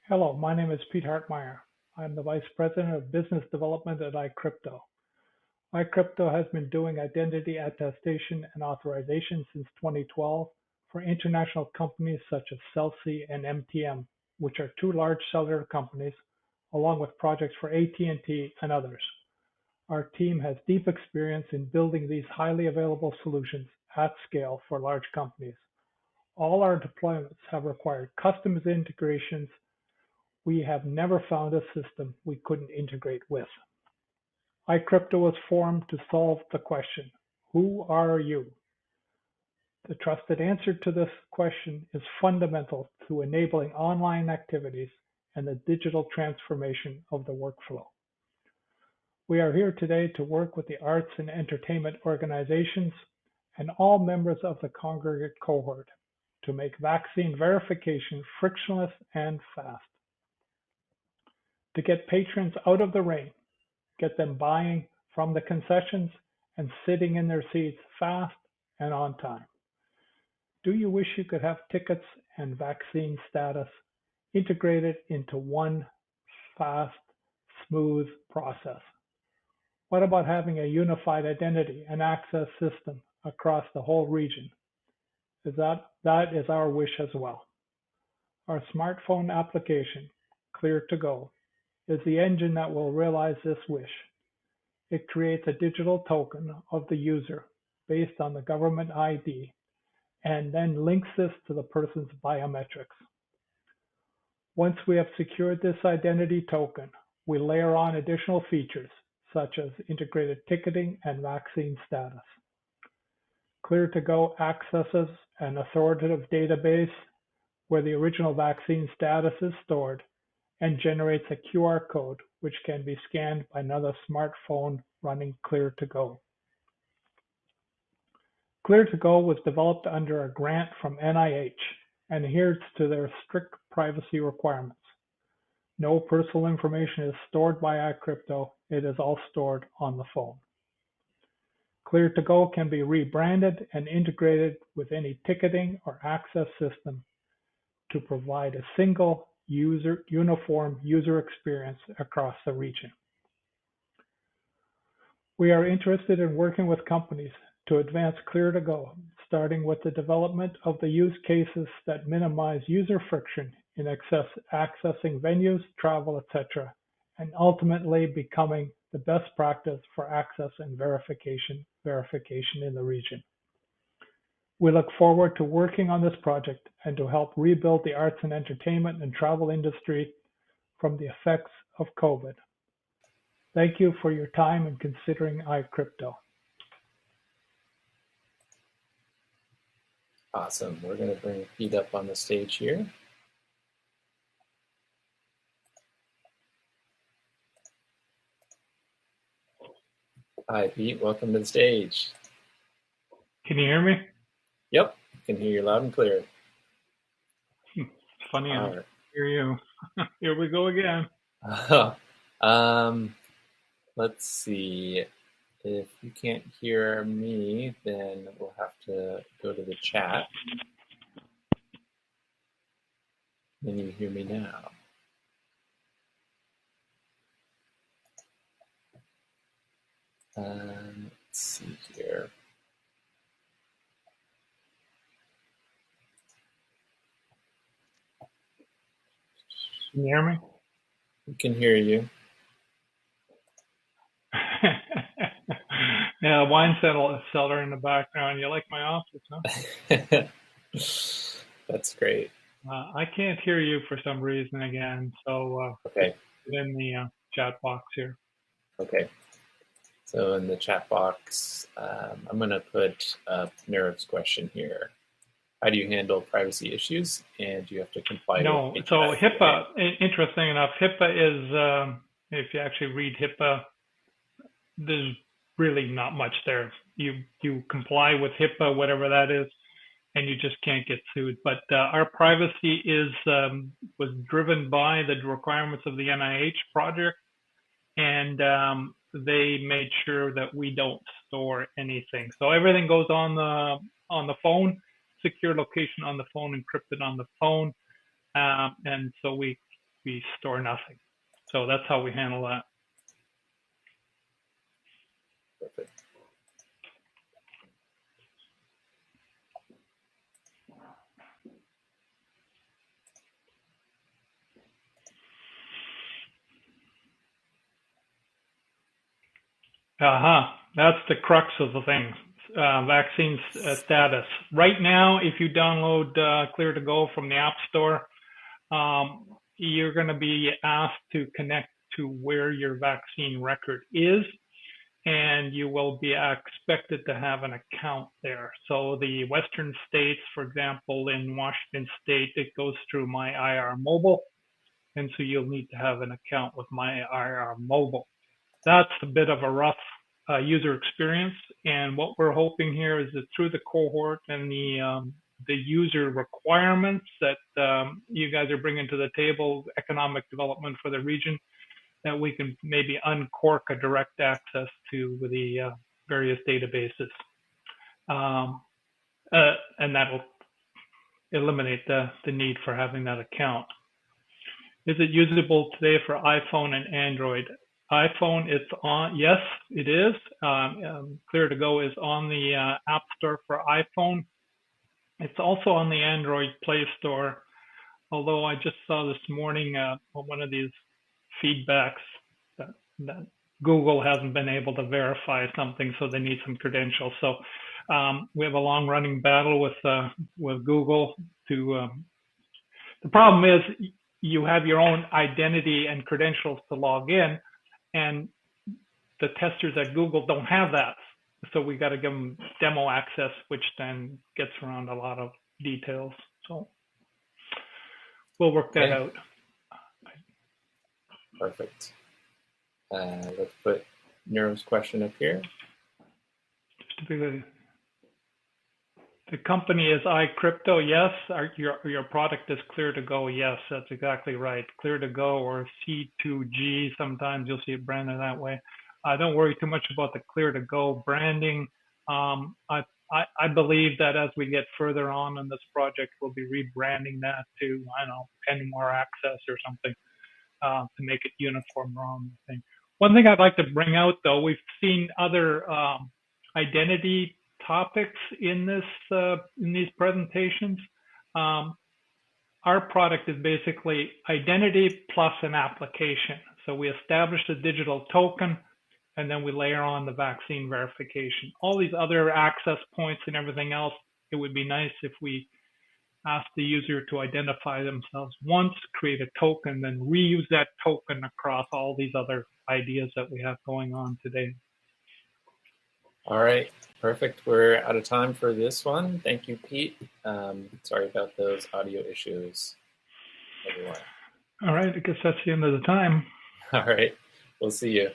Hello, my name is Pete Hartmeyer. I'm the Vice President of Business Development at iCrypto. iCrypto has been doing identity attestation and authorization since 2012 for international companies such as Celsea and MTM, which are two large cellular companies, along with projects for AT&T and others. Our team has deep experience in building these highly available solutions at scale for large companies. All our deployments have required custom integrations. We have never found a system we couldn't integrate with. iCrypto was formed to solve the question, who are you? The trusted answer to this question is fundamental to enabling online activities and the digital transformation of the workflow. We are here today to work with the arts and entertainment organizations and all members of the Congregate cohort to make vaccine verification frictionless and fast. To get patrons out of the rain, get them buying from the concessions and sitting in their seats fast and on time. Do you wish you could have tickets and vaccine status integrated into one fast, smooth process? What about having a unified identity and access system across the whole region? That is our wish as well. Our smartphone application, Clear2Go, is the engine that will realize this wish. It creates a digital token of the user based on the government ID and then links this to the person's biometrics. Once we have secured this identity token, we layer on additional features such as integrated ticketing and vaccine status. Clear2Go accesses an authoritative database where the original vaccine status is stored and generates a QR code which can be scanned by another smartphone running Clear2Go. Clear2Go was developed under a grant from NIH and adheres to their strict privacy requirements. No personal information is stored by iCrypto. It is all stored on the phone. Clear2Go can be rebranded and integrated with any ticketing or access system to provide a single uniform user experience across the region. We are interested in working with companies to advance Clear2Go, starting with the development of the use cases that minimize user friction in accessing venues, travel, etc., and ultimately becoming the best practice for access and verification in the region. We look forward to working on this project and to help rebuild the arts and entertainment and travel industry from the effects of COVID. Thank you for your time in considering iCrypto. Awesome. We're going to bring Pete up on the stage here. Hi, Pete. Welcome to the stage. Can you hear me? Yep. Can hear you loud and clear. It's funny, I hear you. Here we go again. Let's see. If you can't hear me, then we'll have to go to the chat. Can you hear me now? Let's see here. Can you hear me? We can hear you. Yeah, wine cellar in the background. You like my office, huh? That's great. I can't hear you for some reason again, so okay. Put in the chat box here. Okay. So in the chat box, I'm going to put Nerev's question here. How do you handle privacy issues, and do you have to comply with So HIPAA, interesting enough, HIPAA is, if you actually read HIPAA, there's really not much there. You comply with HIPAA, whatever that is, and you just can't get sued. But our privacy was driven by the requirements of the NIH project, and they made sure that we don't store anything. So everything goes on the phone, secure location on the phone, encrypted on the phone, and so we we store nothing. So that's how we handle that. Perfect. That's the crux of the thing. Vaccine status. Right now, if you download Clear2Go from the App Store, you're going to be asked to connect to where your vaccine record is, and you will be expected to have an account there. So the Western states, for example, in Washington State, it goes through My IR Mobile, and so you'll need to have an account with My IR Mobile. That's a bit of a rough user experience, and what we're hoping here is that through the cohort and the user requirements that you guys are bringing to the table, economic development for the region, that we can maybe uncork a direct access to the various databases. And that'll eliminate the need for having that account. Is it usable today for iPhone and Android? iPhone, it's on. Yes, it is. Clear2Go is on the App Store for iPhone. It's also on the Android Play Store. Although I just saw this morning one of these feedbacks that Google hasn't been able to verify something, so they need some credentials. So we have a long-running battle with Google. The problem is you have your own identity and credentials to log in, and the testers at Google don't have that. So we got to give them demo access, which then gets around a lot of details. So we'll work that out. Perfect. Let's put Nero's question up here. The company is iCrypto. Yes. Your product is Clear2Go. Yes, that's exactly right. Clear2Go or C2G. Sometimes you'll see it branded that way. Don't worry too much about the Clear2Go branding. I believe that as we get further on in this project, we'll be rebranding that to, I don't know, Pen More Access or something to make it uniform around the thing. One thing I'd like to bring out, though, we've seen other identity topics in these presentations. Our product is basically identity plus an application. So we establish a digital token, and then we layer on the vaccine verification. All these other access points and everything else, it would be nice if we ask the user to identify themselves once, create a token, then reuse that token across all these other ideas that we have going on today. All right, perfect. We're out of time for this one. Thank you, Pete. Sorry about those audio issues, everyone. All right, I guess that's the end of the time. All right, we'll see you.